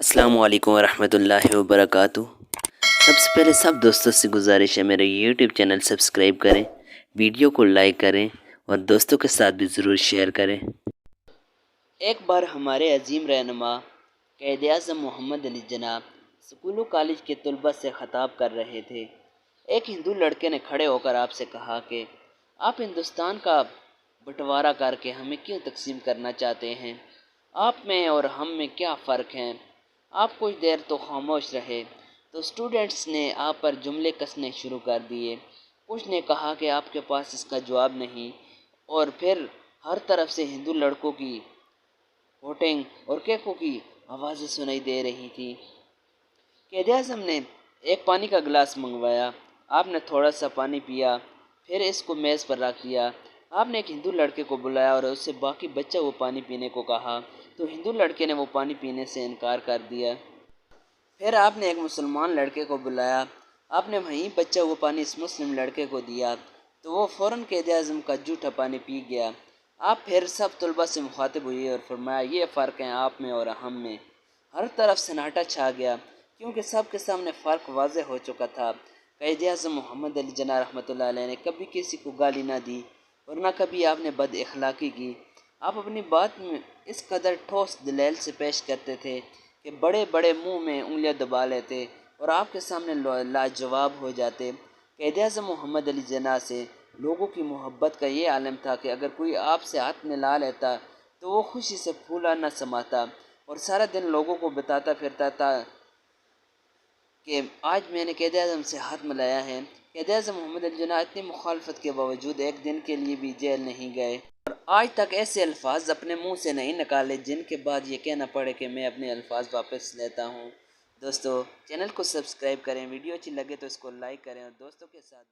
السلام علیکم ورحمۃ اللہ وبرکاتہ۔ سب سے پہلے سب دوستوں سے گزارش ہے میرے یوٹیوب چینل سبسکرائب کریں، ویڈیو کو لائک کریں اور دوستوں کے ساتھ بھی ضرور شیئر کریں۔ ایک بار ہمارے عظیم رہنما قائد اعظم محمد علی جناح اسکول و کالج کے طلباء سے خطاب کر رہے تھے۔ ایک ہندو لڑکے نے کھڑے ہو کر آپ سے کہا کہ آپ ہندوستان کا بٹوارا کر کے ہمیں کیوں تقسیم کرنا چاہتے ہیں؟ آپ میں اور ہم میں کیا فرق ہے؟ آپ کچھ دیر تو خاموش رہے تو اسٹوڈنٹس نے آپ پر جملے کسنے شروع کر دیے۔ کچھ نے کہا کہ آپ کے پاس اس کا جواب نہیں، اور پھر ہر طرف سے ہندو لڑکوں کی ووٹنگ اور کیکوں کی آوازیں سنائی دے رہی تھی۔ قائد اعظم نے ایک پانی کا گلاس منگوایا۔ آپ نے تھوڑا سا پانی پیا، پھر اس کو میز پر رکھ دیا۔ آپ نے ایک ہندو لڑکے کو بلایا اور اس سے باقی بچا وہ پانی پینے کو کہا، تو ہندو لڑکے نے وہ پانی پینے سے انکار کر دیا۔ پھر آپ نے ایک مسلمان لڑکے کو بلایا۔ آپ نے وہیں بچا ہوا پانی اس مسلم لڑکے کو دیا، تو وہ فوراً قائد اعظم کا جھوٹا پانی پی گیا۔ آپ پھر سب طلباء سے مخاطب ہوئے اور فرمایا، یہ فرق ہے آپ میں اور ہم میں۔ ہر طرف سناٹا چھا گیا، کیونکہ سب کے سامنے فرق واضح ہو چکا تھا۔ قائد اعظم محمد علی جناح رحمۃ اللہ علیہ نے کبھی کسی کو گالی نہ دی اور نہ کبھی آپ نے بد اخلاقی کی۔ آپ اپنی بات میں اس قدر ٹھوس دلیل سے پیش کرتے تھے کہ بڑے بڑے منہ میں انگلیاں دبا لیتے اور آپ کے سامنے لاجواب ہو جاتے۔ قائد اعظم محمد علی جناح سے لوگوں کی محبت کا یہ عالم تھا کہ اگر کوئی آپ سے ہاتھ ملا لیتا تو وہ خوشی سے پھولا نہ سماتا اور سارا دن لوگوں کو بتاتا پھرتا تھا کہ آج میں نے قائد اعظم سے ہاتھ ملایا ہے۔ قائد اعظم محمد علی جناح اتنی مخالفت کے باوجود ایک دن کے لیے بھی جیل نہیں گئے اور آج تک ایسے الفاظ اپنے منہ سے نہیں نکالے جن کے بعد یہ کہنا پڑے کہ میں اپنے الفاظ واپس لیتا ہوں۔ دوستو، چینل کو سبسکرائب کریں، ویڈیو اچھی لگے تو اس کو لائک کریں اور دوستوں کے ساتھ